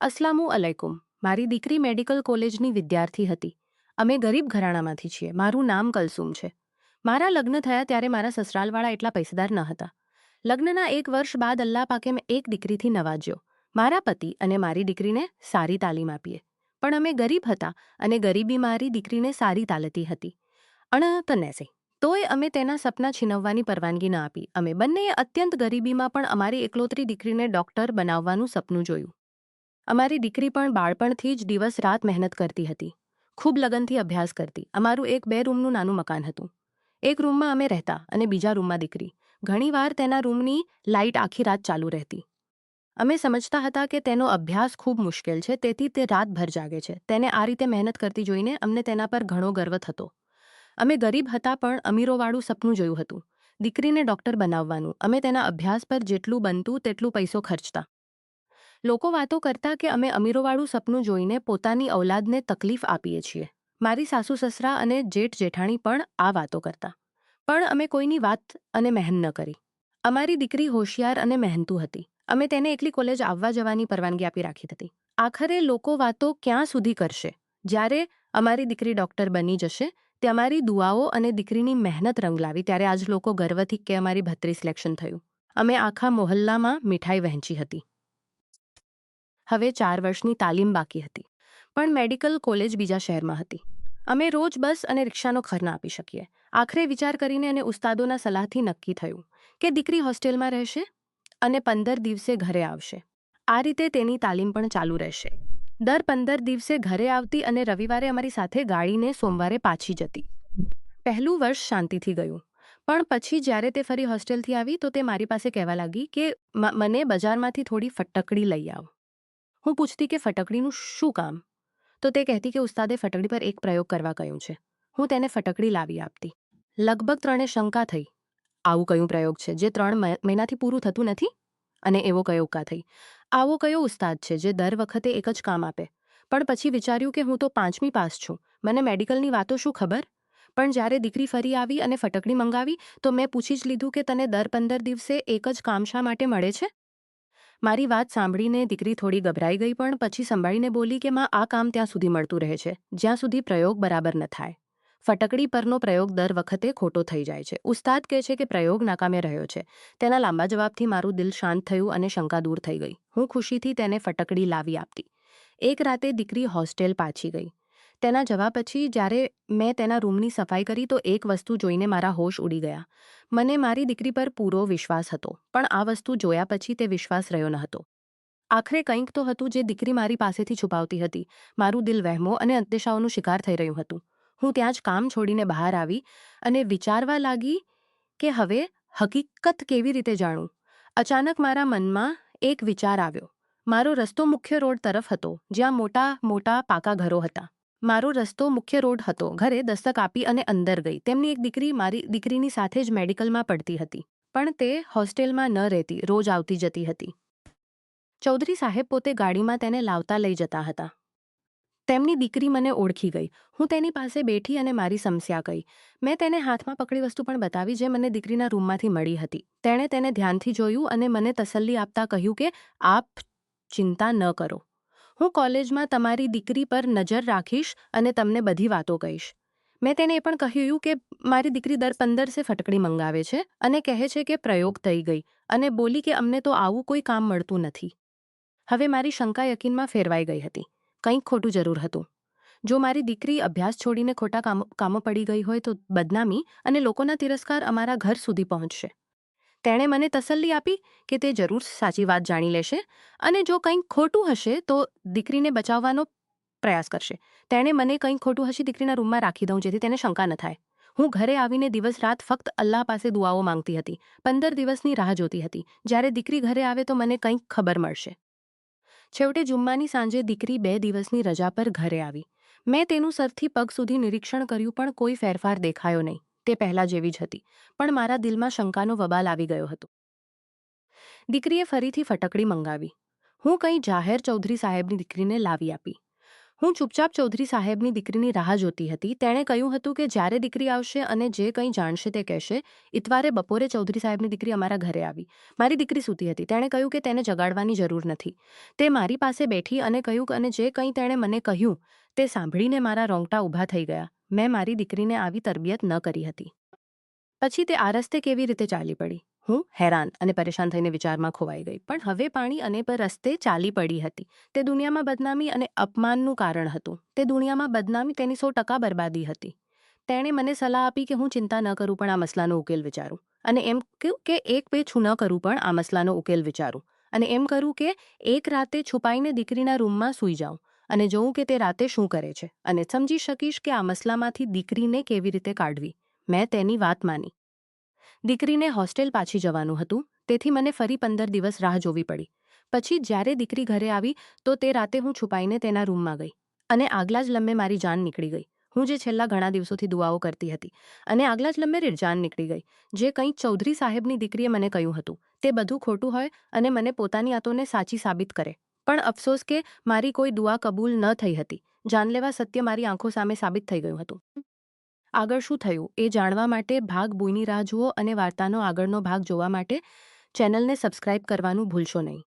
અસ્લામુ અલૈકુમ. મારી દીકરી મેડિકલ કોલેજની વિદ્યાર્થી હતી. અમે ગરીબ ઘરાણામાંથી છીએ. મારું નામ કલસુમ છે. મારા લગ્ન થયા ત્યારે મારા સસરાલવાળા એટલા પૈસાદાર ન હતા. લગ્નના 1 વર્ષ બાદ અલ્લાહ પાકે મેં એક દીકરીથી નવાજ્યો. મારા પતિ અને મારી દીકરીને સારી તાલીમ આપીએ. પણ અમે ગરીબ હતા અને ગરીબી મારી દીકરીને સારી તાલતી હતી. તનેસે તોય અમે તેના સપના છીનવવાની પરવાનગી ન આપી. અમે બંનેએ અત્યંત ગરીબીમાં પણ અમારી એકલોતરી દીકરીને ડૉક્ટર બનાવવાનું સપનું જોયું. અમારી દીકરી પણ બાળપણથી જ દિવસ રાત મહેનત કરતી હતી. ખૂબ લગનથી અભ્યાસ કરતી. અમારું એક 2 રૂમનું નાનું મકાન હતું. એક રૂમમાં અમે રહેતા અને બીજા રૂમમાં દીકરી. ઘણીવાર તેના રૂમની લાઇટ આખી રાત ચાલુ રહેતી. અમે સમજતા હતા કે તેનો અભ્યાસ ખૂબ મુશ્કેલ છે, તેથી તે રાતભર જાગે છે. તેને આ રીતે મહેનત કરતી જોઈને અમને તેના પર ઘણો ગર્વ થતો. અમે ગરીબ હતા પણ અમીરોવાળું સપનું જોયું હતું. દીકરીને ડૉક્ટર બનાવવાનું. અમે તેના અભ્યાસ પર જેટલું બનતું તેટલું પૈસો ખર્ચતા. લોકો વાતો કરતા કે અમે અમીરોવાળું સપનું જોઈને પોતાની ઔલાદને તકલીફ આપીએ છીએ. મારી સાસુ સસરા અને જેઠ જેઠાણી પણ આ વાતો કરતા. પણ અમે કોઈની વાત અને મહેન ન કરી. અમારી દીકરી હોશિયાર અને મહેનતુ હતી. અમે તેને એકલી કોલેજ આવવા જવાની પરવાનગી આપી રાખી હતી. આખરે લોકો વાતો ક્યાં સુધી કરશે? જ્યારે અમારી દીકરી ડૉક્ટર બની જશે, તે અમારી દુઆઓ અને દીકરીની મહેનત રંગ લાવી, ત્યારે આજ લોકો ગર્વથી કે અમારી 32 સિલેક્શન થયું. અમે આખા મોહલ્લામાં મીઠાઈ વહેંચી હતી. હવે 4 વર્ષની તાલીમ બાકી હતી. પણ મેડિકલ કોલેજ બીજા શહેરમાં હતી. અમે રોજ બસ અને રિક્ષાનો ખર્ચ ના આપી શકીએ. આખરે વિચાર કરીને અને ઉસ્તાદોના સલાહથી નક્કી થયું કે દીકરી હોસ્ટેલમાં રહેશે અને 15 દિવસે ઘરે આવશે. આ રીતે તેની તાલીમ પણ ચાલુ રહેશે. દર 15 દિવસે ઘરે આવતી અને રવિવારે અમારી સાથે ગાળીને સોમવારે પાછી જતી. પહેલું વર્ષ શાંતિથી ગયું. પણ પછી જ્યારે તે ફરી હોસ્ટેલથી આવી તો તે મારી પાસે કહેવા લાગી કે મને બજારમાંથી થોડી ફટકડી લઈ આવ. હું પૂછતી કે ફટકડીનું શું કામ? તો તે કહેતી કે ઉસ્તાદે ફટકડી પર એક પ્રયોગ કરવા કહ્યું છે. હું તેને ફટકડી લાવી આપતી. લગભગ 3 શંકા થઈ. આવું કયું પ્રયોગ છે જે 3 મહિનાથી પૂરું થતું નથી? અને એવો કયો ઉકા થઈ? આવો કયો ઉસ્તાદ છે જે દર વખતે એક જ કામ આપે? પણ પછી વિચાર્યું કે હું તો 5મી પાસ છું. મને મેડિકલની વાતો શું ખબર? પણ જ્યારે દીકરી ફરી આવી અને ફટકડી મંગાવી તો મેં પૂછી જ લીધું કે તને દર 15 દિવસે એક જ કામ શા માટે મળે છે? મારી વાત સાંભળીને દીકરી થોડી ગભરાઈ ગઈ, પણ પછી સંભાળીને બોલી કે માં, આ કામ ત્યાં સુધી મળતું રહે છે જ્યાં સુધી પ્રયોગ બરાબર ન થાય. ફટકડી પરનો પ્રયોગ દર વખતે ખોટો થઈ જાય છે. ઉસ્તાદ કહે છે કે પ્રયોગ નાકામે રહ્યો છે. તેના લાંબા જવાબથી મારું દિલ શાંત થયું અને શંકા દૂર થઈ ગઈ. હું ખુશીથી તેને ફટકડી લાવી આપતી. એક રાતે દીકરી હોસ્ટેલ પાછી ગઈ. તેના જવા પછી જ્યારે મેં તેના રૂમની સફાઈ કરી તો એક વસ્તુ જોઈને મારા હોશ ઉડી ગયા. મને મારી દીકરી પર પૂરો વિશ્વાસ હતો, પણ આ વસ્તુ જોયા પછી તે વિશ્વાસ રહ્યો ન હતો. આખરે કંઈક તો હતું જે દીકરી મારી પાસેથી છુપાવતી હતી. મારું દિલ વહેમો અને અંદેશાઓનું શિકાર થઈ રહ્યું હતું. હું ત્યાં જ કામ છોડીને બહાર આવી અને વિચારવા લાગી કે હવે હકીકત કેવી રીતે જાણું? અચાનક મારા મનમાં એક વિચાર આવ્યો. મારો રસ્તો મુખ્ય રોડ તરફ હતો, જ્યાં મોટા મોટા પાકા ઘરો હતા. મારો રસ્તો મુખ્ય રોડ હતો. ઘરે દસ્તક આપી અને અંદર ગઈ. તેમની એક દીકરી મારી દીકરીની સાથે જ મેડિકલમાં પડતી હતી. પણ તે હોસ્ટેલમાં ન રહેતી, રોજ આવતી જતી હતી. ચૌધરી સાહેબ પોતે ગાડીમાં તેને લાવતા લઈ જતા હતા. તેમની દીકરી મને ઓળખી ગઈ. હું તેની પાસે બેઠી અને મારી સમસ્યા કહી. મેં તેને હાથમાં પકડી વસ્તુ પણ બતાવી જે મને દીકરીના રૂમમાંથી મળી હતી. તેણે તેને ધ્યાનથી જોયું અને મને તસલ્લી આપતા કહ્યું કે આપ ચિંતા ન કરો. હું કોલેજમાં તમારી દીકરી પર નજર રાખીશ અને તમને બધી વાતો કહીશ. મેં તેને એ પણ કહ્યું કે મારી દીકરી દર 15 ફટકડી મંગાવે છે અને કહે છે કે પ્રયોગ થઈ ગઈ, અને બોલી કે અમને તો આવું કોઈ કામ મળતું નથી. હવે મારી શંકા યકીનમાં ફેરવાઈ ગઈ હતી. કંઈક ખોટું જરૂર હતું. જો મારી દીકરી અભ્યાસ છોડીને ખોટા કામો પડી ગઈ હોય તો બદનામી અને લોકોના તિરસ્કાર અમારા ઘર સુધી પહોંચશે. તેણે મને તસલ્લી આપી કે તે જરૂર સાચી વાત જાણી લેશે અને જો કંઈક ખોટું હશે તો દીકરીને બચાવવાનો પ્રયાસ કરશે. તેણે મને કંઈક ખોટું હશે દીકરીના રૂમમાં રાખી દઉં જેથી તેને શંકા ન થાય. હું ઘરે આવીને દિવસ રાત ફક્ત અલ્લાહ પાસે દુઆઓ માંગતી હતી. 15 દિવસની રાહ જોતી હતી. જ્યારે દીકરી ઘરે આવે તો મને કંઈક ખબર મળશે. છેવટે જુમ્માની સાંજે દીકરી 2 દિવસની રજા પર ઘરે આવી. મેં તેનું સરથી પગ સુધી નિરીક્ષણ કર્યું પણ કોઈ ફેરફાર દેખાયો નહીં. તે પહેલાં જેવી જ હતી. પણ મારા દિલમાં શંકાનો વબાલ આવી ગયો હતો. દીકરીએ ફરીથી ફટકડી મંગાવી. હું કંઈ જાહેર ચૌધરી સાહેબની દીકરીને લાવી આપી. હું ચૂપચાપ ચૌધરી સાહેબની દીકરીની રાહ જોતી હતી. તેણે કહ્યું હતું કે જ્યારે દીકરી આવશે અને જે કંઈ જાણશે તે કહેશે. ઇતવારે બપોરે ચૌધરી સાહેબની દીકરી અમારા ઘરે આવી. મારી દીકરી સૂતી હતી. તેણે કહ્યું કે તેને જગાડવાની જરૂર નથી. તે મારી પાસે બેઠી અને કહ્યું અને જે કંઈ તેણે મને કહ્યું તે સાંભળીને મારા રોંગટા ઊભા થઈ ગયા. મેં મારી દીકરીને આવી તરબિયત ન કરી હતી. પછી તે આ રસ્તે કેવી રીતે ચાલી પડી? હું હેરાન અને પરેશાન થઈને વિચારમાં ખોવાઈ ગઈ. પણ હવે પાણી અને પર રસ્તે ચાલી પડી હતી. તે દુનિયામાં બદનામી અને અપમાનનું કારણ હતું. તે દુનિયામાં બદનામી તેની 100% બરબાદી હતી. તેણે મને સલાહ આપી કે હું ચિંતા ન કરું પણ આ મસલાનો ઉકેલ વિચારું. અને એમ કહ્યું કે એક પેછું ન કરું પણ આ મસલાનો ઉકેલ વિચારું. અને એમ કરું કે એક રાતે છુપાઈને દીકરીના રૂમમાં સૂઈ જાઉં અને જોઉં કે તે રાતે શું કરે છે અને સમજી શકીશ કે આ મસલામાંથી દીકરીને કેવી રીતે કાઢવી. મેં તેની વાત માની. દીકરીને હોસ્ટેલ પાછી જવાનું હતું, તેથી મને ફરી 15 દિવસ રાહ જોવી પડી. પછી જ્યારે દીકરી ઘરે આવી તો તે રાતે હું છુપાઈને તેના રૂમમાં ગઈ અને આગલા જ લમ્હે મારી જાન નીકળી ગઈ. હું જે છેલ્લા ઘણા દિવસોથી દુઆઓ કરતી હતી અને આગલા જ લમ્હે જાન નીકળી ગઈ. જે કંઈ ચૌધરી સાહેબની દીકરીએ મને કહ્યું હતું તે બધું ખોટું હોય અને મને પોતાની આતોને સાચી સાબિત કરે. પણ અફસોસ કે મારી કોઈ દુઆ કબૂલ ન થઈ હતી. જાનલેવા સત્ય મારી આંખો સામે સાબિત થઈ ગયું હતું. આગળ શું થયું એ જાણવા માટે ભાગ 2ની રાહ જુઓ અને વાર્તાનો આગળનો ભાગ જોવા માટે ચેનલને સબસ્ક્રાઇબ કરવાનું ભૂલશો નહીં.